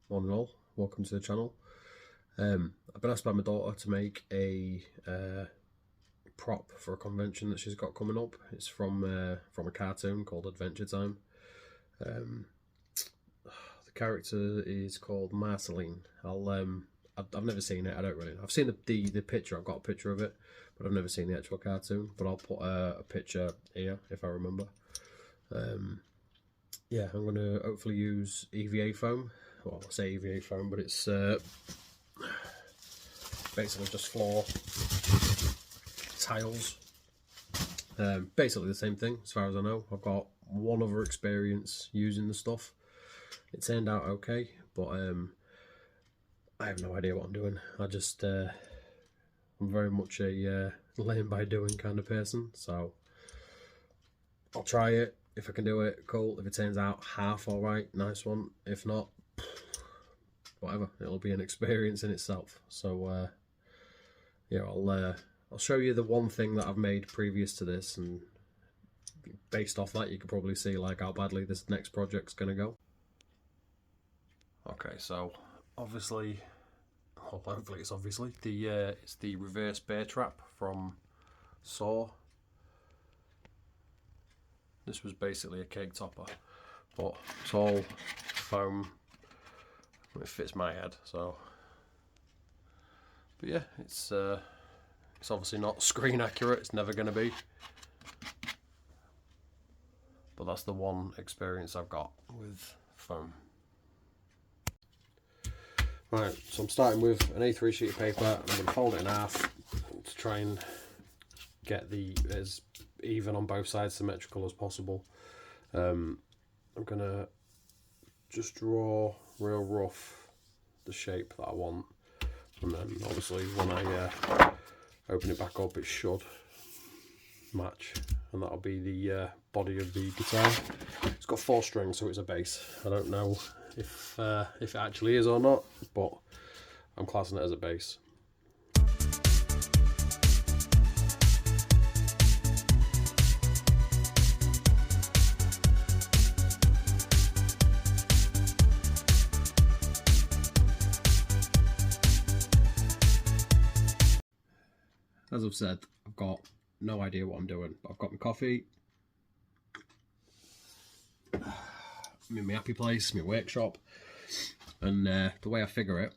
One and all, welcome to the channel. I've been asked by my daughter to make a prop for a convention that she's got coming up. It's from a cartoon called Adventure Time. The character is called Marceline. I've never seen it. I don't really know. I've seen the picture. I've got a picture of it, but I've never seen the actual cartoon. But I'll put a picture here if I remember. Yeah, I'm going to hopefully use EVA foam. Well, I say EVA foam, but it's basically just floor tiles. Basically the same thing as far as I know. I've got one other experience using the stuff. It turned out okay, but I have no idea what I'm doing. I'm very much a learn by doing kind of person, so I'll try it. If I can do it, cool. If it turns out half alright, nice one. If not, whatever. It'll be an experience in itself. So yeah, I'll show you the one thing that I've made previous to this, and based off that you can probably see like how badly this next project's gonna go. Okay, so obviously, well, hopefully it's obviously it's the reverse bear trap from Saw. This was basically a cake topper, but it's all foam. It fits my head, so. But yeah, it's obviously not screen accurate. It's never going to be. But that's the one experience I've got with foam. Right, so I'm starting with an A3 sheet of paper, and I'm going to fold it in half to try and get as even on both sides, symmetrical as possible. I'm going to just draw real rough the shape that I want, and then obviously when I open it back up it should match, and that'll be the body of the guitar. It's got 4 strings, so it's a bass. I don't know if it actually is or not, but I'm classing it as a bass. As I've said, I've got no idea what I'm doing, but I've got my coffee. I'm in my happy place, my workshop, and the way I figure it,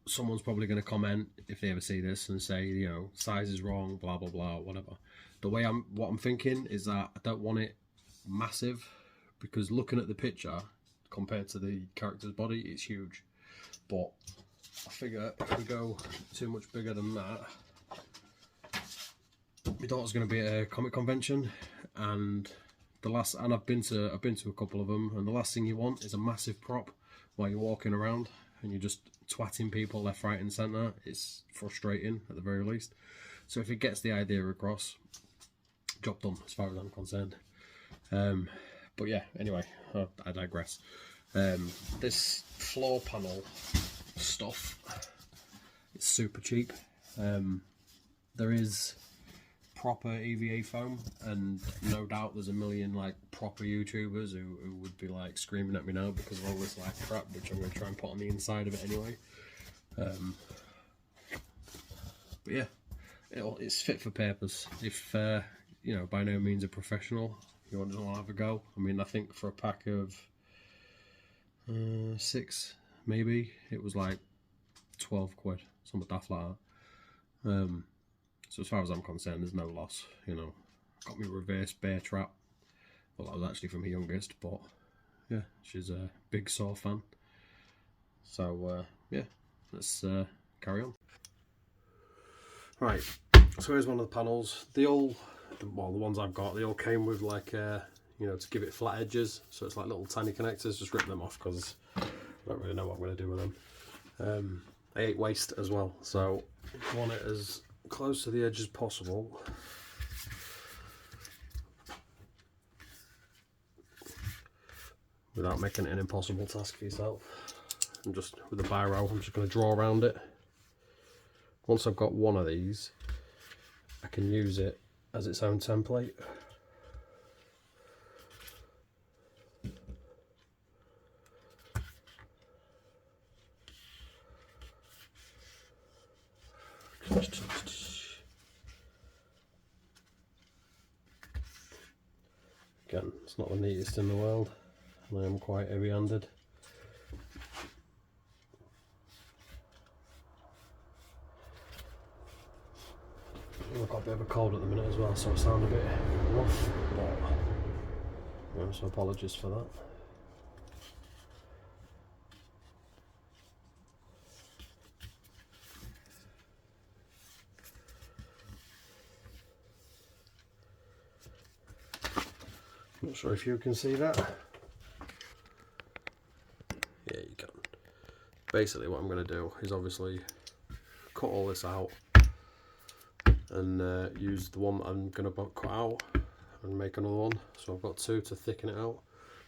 someone's probably going to comment if they ever see this and say, you know, size is wrong, blah blah blah, whatever. What I'm thinking is that I don't want it massive, because looking at the picture compared to the character's body, it's huge. But I figure if we go too much bigger than that, my daughter's going to be at a comic convention, and I've been to a couple of them, and the last thing you want is a massive prop while you're walking around and you're just twatting people left, right and centre. It's frustrating at the very least. So if it gets the idea across, job done as far as I'm concerned. But yeah, anyway, I digress. This floor panel stuff, it's super cheap. There is proper EVA foam, and no doubt there's a million like proper YouTubers who would be like screaming at me now because of all this like crap, which I'm going to try and put on the inside of it anyway. But yeah, it's fit for purpose. If you know, by no means a professional, you want to have a go. I mean, I think for a pack of 6 maybe, it was like 12 quid, something daft like that. So as far as I'm concerned, there's no loss, you know. Got me reverse bear trap. Well, that was actually from my youngest, but yeah, she's a big Saw fan. So yeah, let's carry on. Right, so here's one of the panels. The ones I've got, they all came with like you know, to give it flat edges. So it's like little tiny connectors. Just rip them off because I don't really know what I'm going to do with them. I hate waste as well, so I want it as close to the edge as possible. Without making it an impossible task for yourself. And just with the biro, I'm just going to draw around it. Once I've got one of these, I can use it as its own template. Again, it's not the neatest in the world, and I am quite heavy-handed. I've got a bit of a cold at the minute as well, so I sound a bit rough, but so apologies for that. Not sure if you can see that. Yeah, you can. Basically what I'm going to do is obviously cut all this out and use the one that I'm going to cut out and make another one. So I've got two to thicken it out,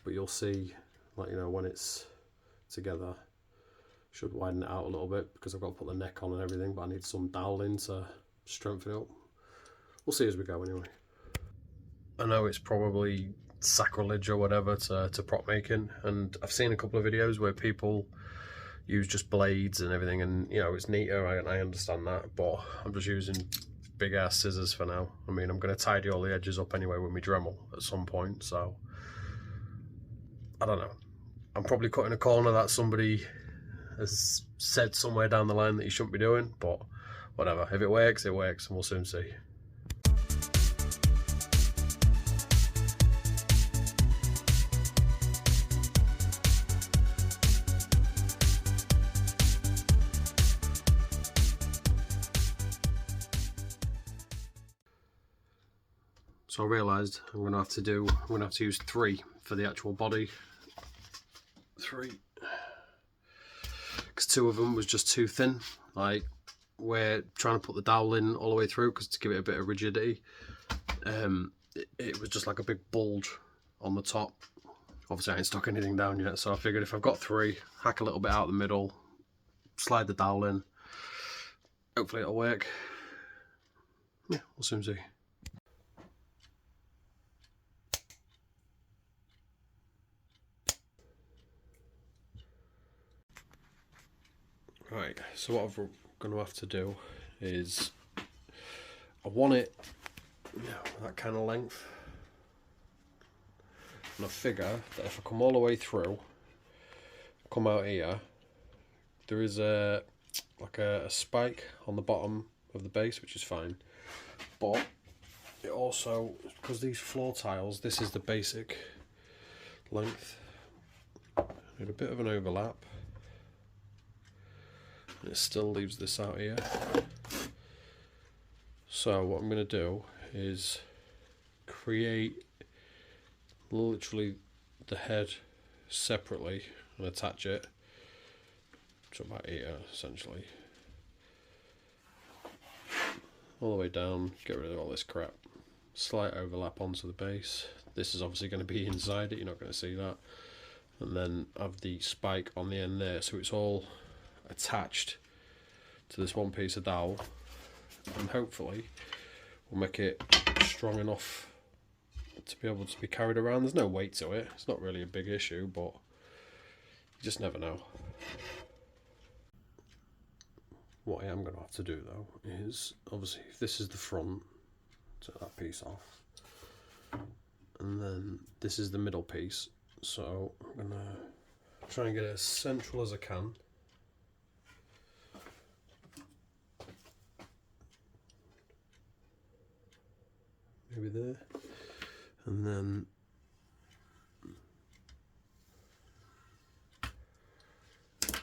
but you'll see, like, you know, when it's together, should widen it out a little bit because I've got to put the neck on and everything, but I need some doweling to strengthen it up. We'll see as we go anyway. I know it's probably sacrilege or whatever to prop making, and I've seen a couple of videos where people use just blades and everything, and you know, it's neater, I understand that, but I'm just using big ass scissors for now. I mean, I'm going to tidy all the edges up anyway with my Dremel at some point, so I don't know. I'm probably cutting a corner that somebody has said somewhere down the line that you shouldn't be doing, but whatever. If it works, it works, and we'll soon see. So I realised I'm going to have to use 3 for the actual body. 3. Because 2 of them was just too thin. Like, we're trying to put the dowel in all the way through, because to give it a bit of rigidity, it was just like a big bulge on the top. Obviously I ain't stuck anything down yet, so I figured if I've got 3, hack a little bit out the middle, slide the dowel in, hopefully it'll work. Yeah, we'll soon see. Right, so what I'm going to have to do is, I want it, you know, that kind of length, and I figure that if I come all the way through, come out here, there is like a spike on the bottom of the base, which is fine, but it also, because these floor tiles, this is the basic length, need a bit of an overlap. It still leaves this out here. So what I'm going to do is create literally the head separately and attach it to about here, essentially. All the way down, get rid of all this crap. Slight overlap onto the base. This is obviously going to be inside it, you're not going to see that. And then have the spike on the end there, so it's all attached to this one piece of dowel, and hopefully we'll make it strong enough to be able to be carried around. There's no weight to it, it's not really a big issue, but you just never know. What I am going to have to do though is, obviously if this is the front, take that piece off, and then this is the middle piece, so I'm going to try and get it as central as I can. Maybe there, and then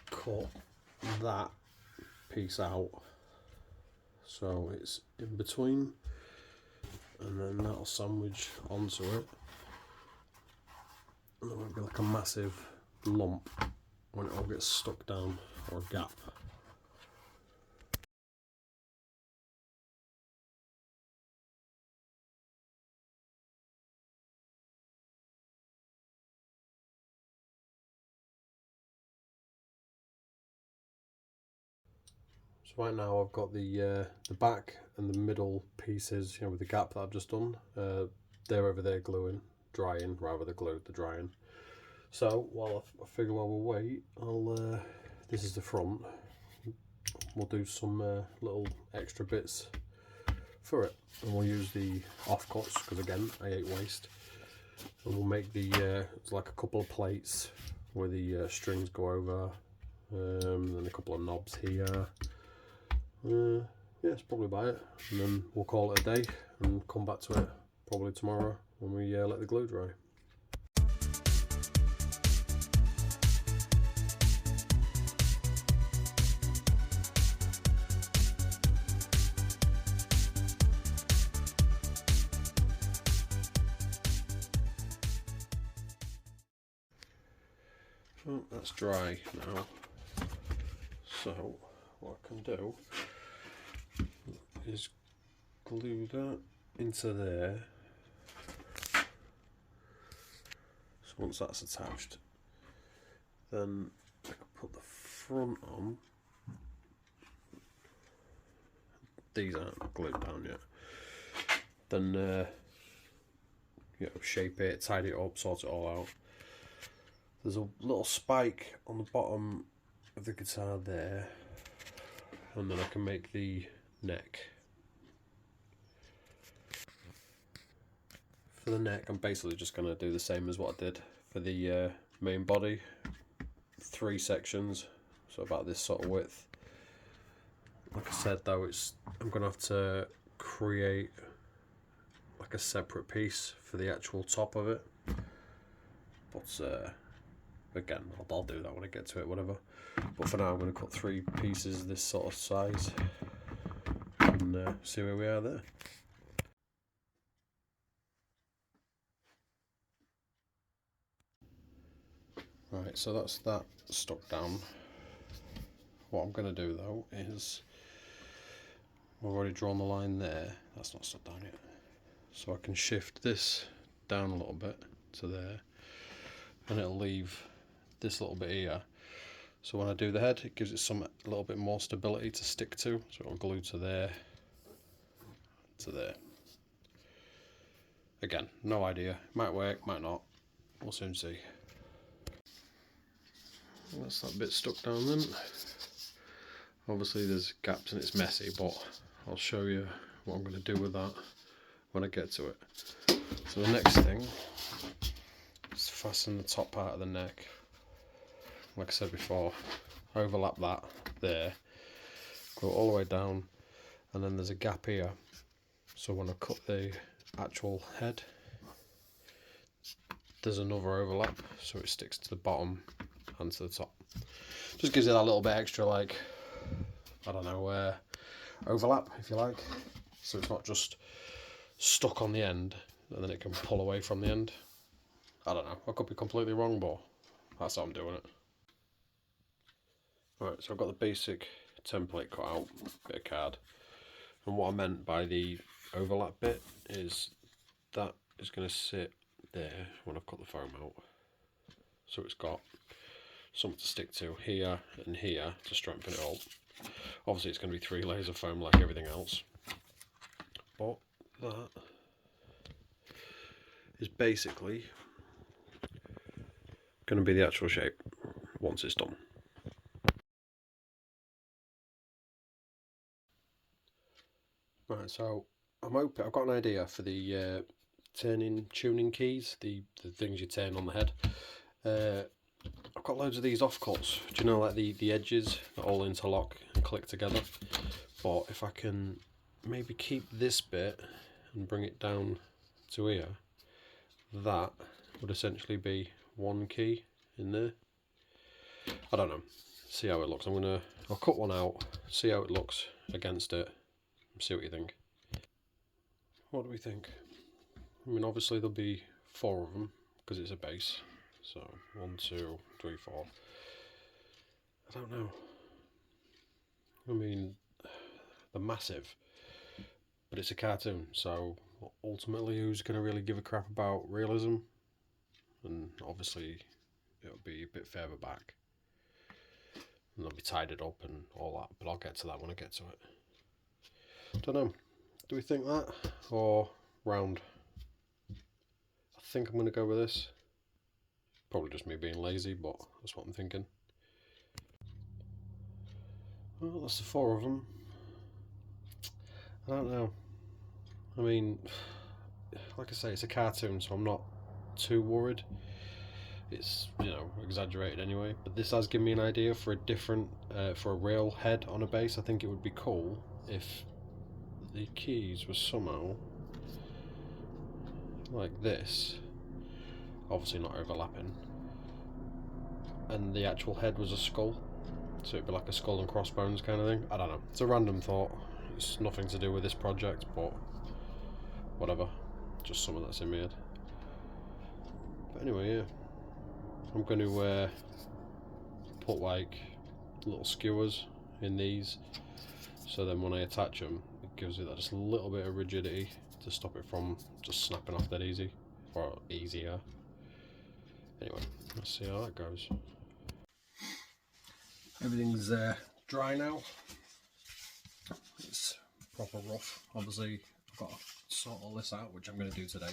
cut that piece out so it's in between, and then that'll sandwich onto it, and there won't be like a massive lump when it all gets stuck down, or a gap. So right now I've got the back and the middle pieces, you know, with the gap that I've just done. They're over there gluing, drying, rather than glued, the drying. So while I figure while we'll wait, this is the front. We'll do some little extra bits for it, and we'll use the offcuts because again I hate waste. and we'll make the it's like a couple of plates where the strings go over, and a couple of knobs here. Yeah, that's probably about it, and then we'll call it a day and come back to it probably tomorrow when we let the glue dry. Well, that's dry now, so what I can do is glue that into there. So once that's attached, then I can put the front on. These aren't glued down yet. Then you know, shape it, tidy it up, sort it all out. There's a little spike on the bottom of the guitar there, and then I can make the neck. For the neck, I'm basically just going to do the same as what I did for the main body. 3 sections, so about this sort of width. Like I said though, I'm going to have to create like a separate piece for the actual top of it. But again, I'll do that when I get to it, whatever. But for now, I'm going to cut 3 pieces this sort of size and see where we are there. Right, so that's that stuck down. What I'm going to do though is, we've already drawn the line there, that's not stuck down yet. So I can shift this down a little bit to there, and it'll leave this little bit here. So when I do the head, it gives it a little bit more stability to stick to. So it'll glue to there, to there. Again, no idea. Might work, might not. We'll soon see. That's that bit stuck down then. Obviously there's gaps and it's messy, but I'll show you what I'm going to do with that when I get to it. So the next thing is fasten the top part of the neck. Like I said before, overlap that there, go all the way down, and then there's a gap here. So when I cut the actual head, there's another overlap, so it sticks to the bottom and to the top. Just gives it that little bit extra, like, I don't know, overlap, if you like. So it's not just stuck on the end, and then it can pull away from the end. I don't know, I could be completely wrong, but that's how I'm doing it. Right, so I've got the basic template cut out, bit of card. And what I meant by the overlap bit is that is going to sit there when I've cut the foam out. So it's got something to stick to here and here to strengthen it up. Obviously it's going to be 3 layers of foam like everything else. But that is basically going to be the actual shape once it's done. Right, so I've got an idea for the tuning keys, the things you turn on the head. I've got loads of these offcuts. Do you know, like the edges that all interlock and click together? But if I can maybe keep this bit and bring it down to here, that would essentially be 1 key in there. I don't know. See how it looks. I'll cut one out, see how it looks against it, see what you think. What do we think? I mean, obviously there'll be 4 of them because it's a base. So 1, 2, 3, 4. I don't know. I mean, they're massive, but it's a cartoon, so ultimately who's going to really give a crap about realism? And obviously it'll be a bit further back, and they'll be tidied up and all that, but I'll get to that when I get to it. Don't know, do we think that, or round? I think I'm going to go with this. Probably just me being lazy, but that's what I'm thinking. Well, that's the 4 of them. I don't know. I mean, like I say, it's a cartoon, so I'm not too worried. It's, you know, exaggerated anyway, but this has given me an idea for a different, for a rail head on a base. I think it would be cool if the keys were somehow like this, obviously not overlapping, and the actual head was a skull, so it'd be like a skull and crossbones kind of thing. I don't know, it's a random thought, it's nothing to do with this project, but whatever, just something that's in my head. But anyway, yeah, I'm going to put like little skewers in these, so then when I attach them it gives it that just a little bit of rigidity to stop it from just snapping off that easy, or easier. Anyway, let's see how that goes. Everything's dry now. It's proper rough. Obviously I've got to sort all this out, which I'm going to do today,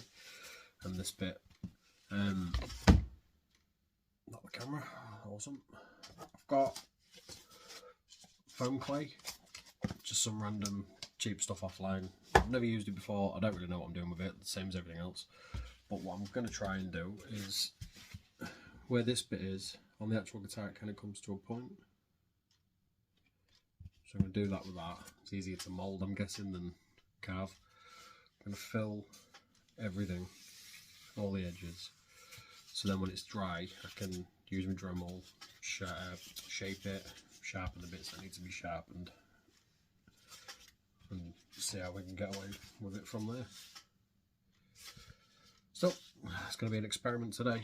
and this bit, not the camera, awesome. I've got foam clay, just some random cheap stuff offline. I've never used it before, I don't really know what I'm doing with it, the same as everything else. But what I'm going to try and do is, where this bit is, on the actual guitar it kind of comes to a point. So I'm going to do that with that. It's easier to mould, I'm guessing, than carve. I'm going to fill everything, all the edges. So then when it's dry, I can use my Dremel, shape it, sharpen the bits that need to be sharpened, and see how we can get away with it from there. So, it's going to be an experiment today.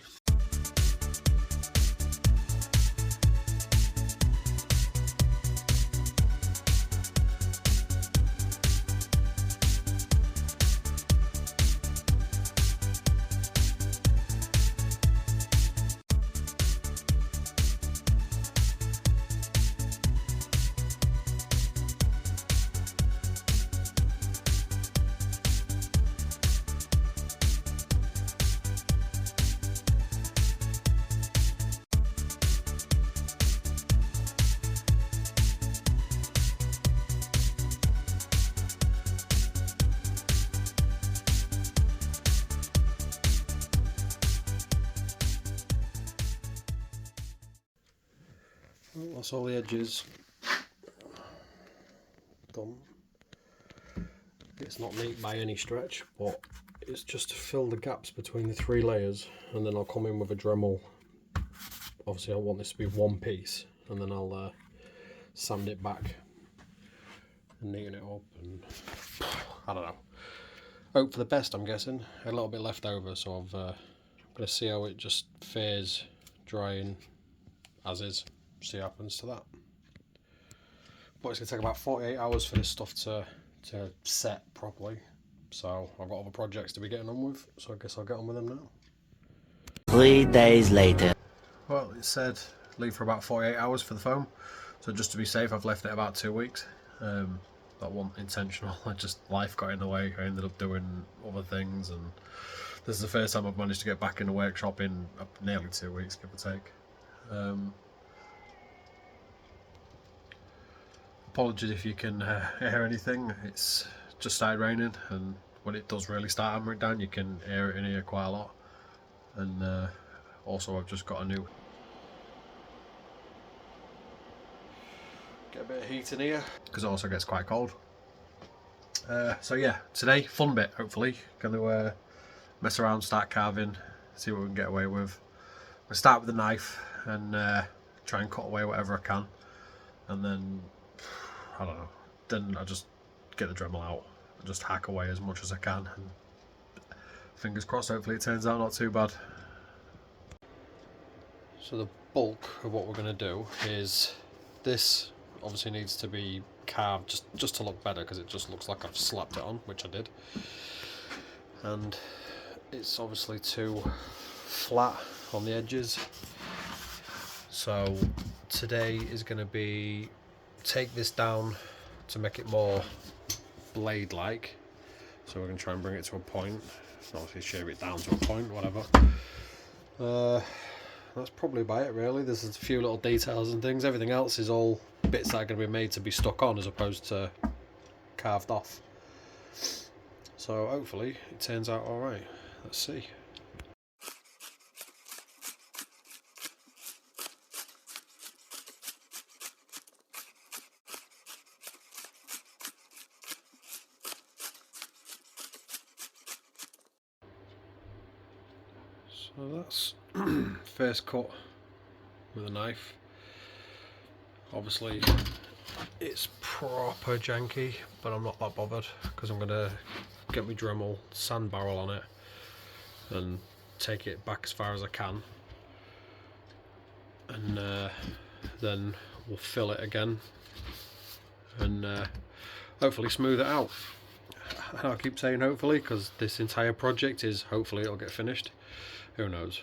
Well, that's all the edges done. It's not neat by any stretch, but it's just to fill the gaps between the 3 layers, and then I'll come in with a Dremel. Obviously I want this to be one piece, and then I'll sand it back and neaten it up, and I don't know. Hope for the best, I'm guessing. A little bit left over, so I'm going to see how it just fares drying as is. See what happens to that. But it's going to take about 48 hours for this stuff to set properly, so I've got other projects to be getting on with, so I guess I'll get on with them now. 3 days later. Well, it said leave for about 48 hours for the foam, so just to be safe I've left it about 2 weeks. That wasn't intentional, life got in the way. I ended up doing other things, and this is the first time I've managed to get back in the workshop in nearly 2 weeks, give or take. Apologies if you can hear anything. It's just started raining, and when it does really start hammering down you can hear it in here quite a lot. And also I've just got a new, get a bit of heat in here because it also gets quite cold. So yeah, today fun bit, hopefully going to mess around, start carving, see what we can get away with. We'll start with the knife and try and cut away whatever I can, and then I don't know, then I just get the Dremel out and just hack away as much as I can, and fingers crossed hopefully it turns out not too bad. So the bulk of what we're going to do is, this obviously needs to be carved just to look better, because it just looks like I've slapped it on, which I did, and it's obviously too flat on the edges. So today is going to be take this down to make it more blade like, so we're going to try and bring it to a point, obviously shave it down to a point, whatever. That's probably about it really. There's a few little details and things, everything else is all bits that are going to be made to be stuck on as opposed to carved off. So hopefully it turns out alright, let's see. So that's first cut with a knife. Obviously it's proper janky, but I'm not that bothered because I'm gonna get my Dremel sand barrel on it and take it back as far as I can, and then we'll fill it again and hopefully smooth it out. And I keep saying hopefully because this entire project is hopefully it'll get finished. Who knows?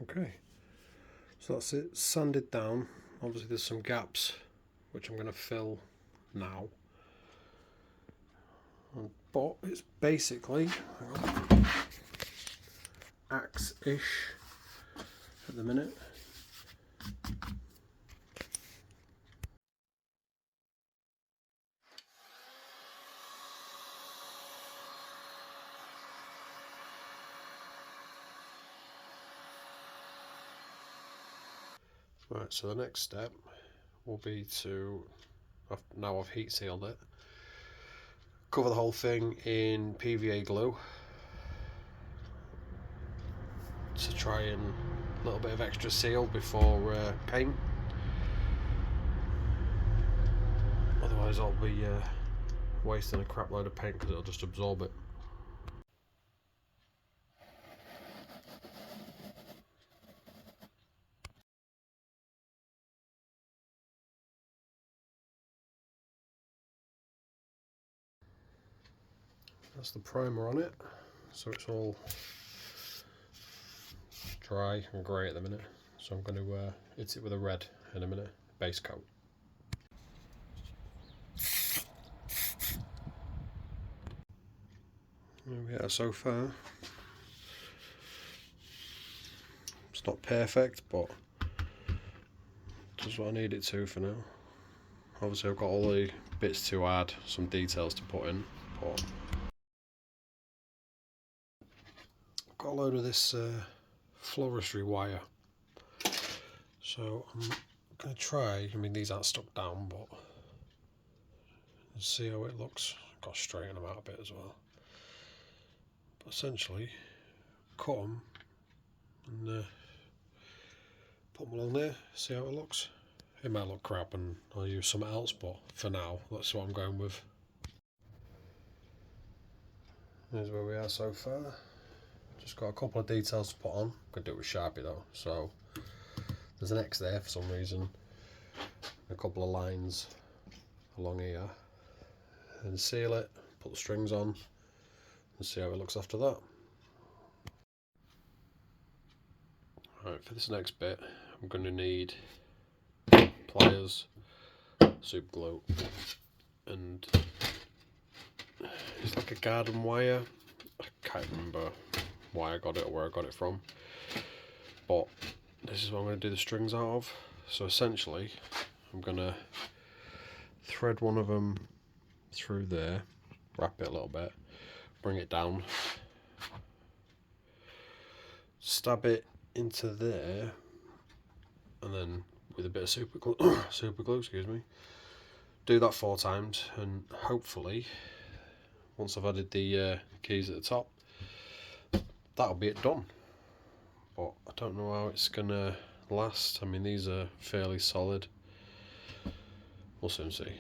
Okay, so that's it, sanded down. Obviously there's some gaps which I'm going to fill now, but it's basically axe-ish at the minute. Right, so the next step will be to, now I've heat sealed it, cover the whole thing in PVA glue to try and a little bit of extra seal before paint. Otherwise I'll be wasting a crap load of paint because it'll just absorb it. That's the primer on it, so it's all dry and grey at the minute. So I'm going to hit it with a red in a minute, base coat. Yeah, so far it's not perfect, but just what I need it to for now. Obviously I've got all the bits to add, some details to put in, but I've got a load of this floristry wire, so I'm going to try, I mean these aren't stuck down, but see how it looks. I've got to straighten them out a bit as well. But essentially cut them and put them along there, see how it looks. It might look crap and I'll use something else, but for now that's what I'm going with. Here's where we are so far. Just got a couple of details to put on. Could do it with Sharpie though. So there's an X there for some reason, a couple of lines along here, and seal it, put the strings on and see how it looks after that. Right, for this next bit I'm going to need pliers, super glue, and it's like a garden wire. I can't remember why I got it or where I got it from, but this is what I'm going to do the strings out of. So essentially I'm going to thread one of them through there, wrap it a little bit, bring it down, stab it into there, and then with a bit of super glue, excuse me, do that 4 times, and hopefully once I've added the keys at the top, that'll be it done. But I don't know how it's gonna last. I mean, these are fairly solid. We'll soon see.